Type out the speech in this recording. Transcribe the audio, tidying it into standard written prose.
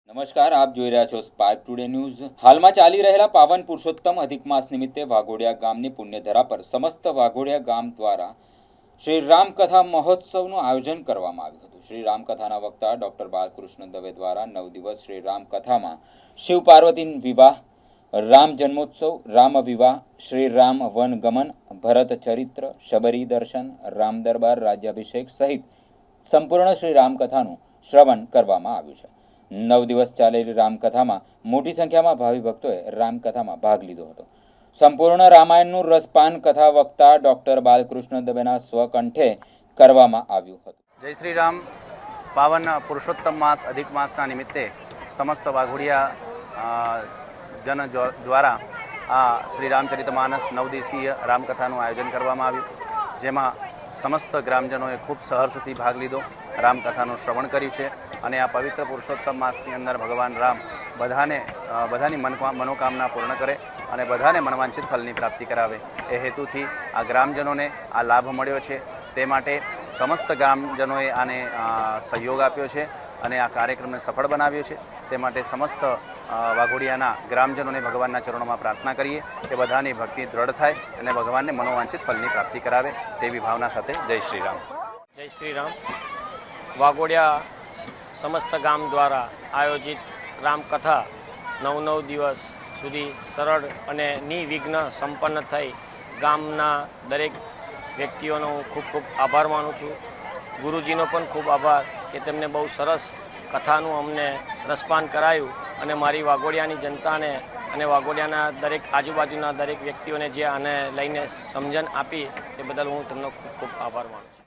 નમસ્કાર, આપ જોઈ રહ્યા છો સ્પાર્ક ટુડે ન્યૂઝ। હાલમાં ચાલી રહેલા પાવન પુરુષોત્તમ અધિક માસ નિમિત્તે વાઘોડિયા ગામની પુણ્યધરા પર સમસ્ત વાઘોડિયા ગામ દ્વારા શ્રી રામકથા મહોત્સવનું આયોજન કરવામાં આવ્યું હતું। શ્રી રામકથાના વક્તા ડોક્ટર બાલકૃષ્ણ દવે દ્વારા 9 દિવસ શ્રી રામકથામાં શિવ પાર્વતી વિવાહ, રામ જન્મોત્સવ, રામ વિવાહ, શ્રી રામ વનગમન, ભરત ચરિત્ર, શબરી દર્શન, રામ દરબાર, રાજ્યાભિષેક સહિત સંપૂર્ણ શ્રી રામકથાનું શ્રવણ કરવામાં આવ્યું છે। 9 દિવસ ચાલેલી રામકથામાં મોટી સંખ્યામાં ભાવિ ભક્તોએ રામકથામાં ભાગ લીધો હતો। સંપૂર્ણ રામાયણનું રસપાન કથા વક્તા ડોક્ટર બાલકૃષ્ણ દવેના સ્વકંઠે કરવામાં આવ્યું હતું। જય શ્રી રામ। પાવન પુરુષોત્તમ માસ અધિક માસના નિમિત્તે સમસ્ત વાઘોડિયા જન દ્વારા આ શ્રી રામચરિતમાનસ 9 દિવસીય રામકથાનું આયોજન કરવામાં આવ્યું, જેમાં સમસ્ત ગ્રામજનોએ ખૂબ સહર્ષથી ભાગ લીધો, રામકથાનું શ્રવણ કર્યું છે અને આ પવિત્ર પુરુષોત્તમ માસની અંદર ભગવાન રામ બધાની મનોકામના પૂર્ણ કરે અને બધાને મનવાંછિત ફલની પ્રાપ્તિ કરાવે એ હેતુથી આ ગ્રામજનોને આ લાભ મળ્યો છે। તે માટે સમસ્ત ગ્રામજનોએ આને સહયોગ આપ્યો છે અને આ કાર્યક્રમને સફળ બનાવ્યો છે। તે માટે સમસ્ત વાઘોડિયાના ગ્રામજનોને ભગવાનના ચરણોમાં પ્રાર્થના કરીએ કે બધાની ભક્તિ દ્રઢ થાય અને ભગવાનને મનોવાંછિત ફલની પ્રાપ્તિ કરાવે તેવી ભાવના સાથે જય શ્રી રામ। જય શ્રી રામ। વાઘોડિયા સમસ્ત ગામ દ્વારા આયોજિત રામકથા 9 દિવસ સુધી સરળ અને નિર્વિઘ્ન સંપન્ન થઈ ગામના દરેક વ્યક્તિઓનો હું ખૂબ ખૂબ આભાર માનું છું। ગુરુજીનો પણ ખૂબ આભાર કે તેમને બહુ સરસ કથાનું અમને રસપાન કરાયું અને મારી વાઘોડિયાની જનતાને અને વાઘોડિયાના દરેક આજુબાજુના દરેક વ્યક્તિઓને જે આને લઈને સમજણ આપી તે બદલ હું તેમનો ખૂબ ખૂબ આભાર માનું છું।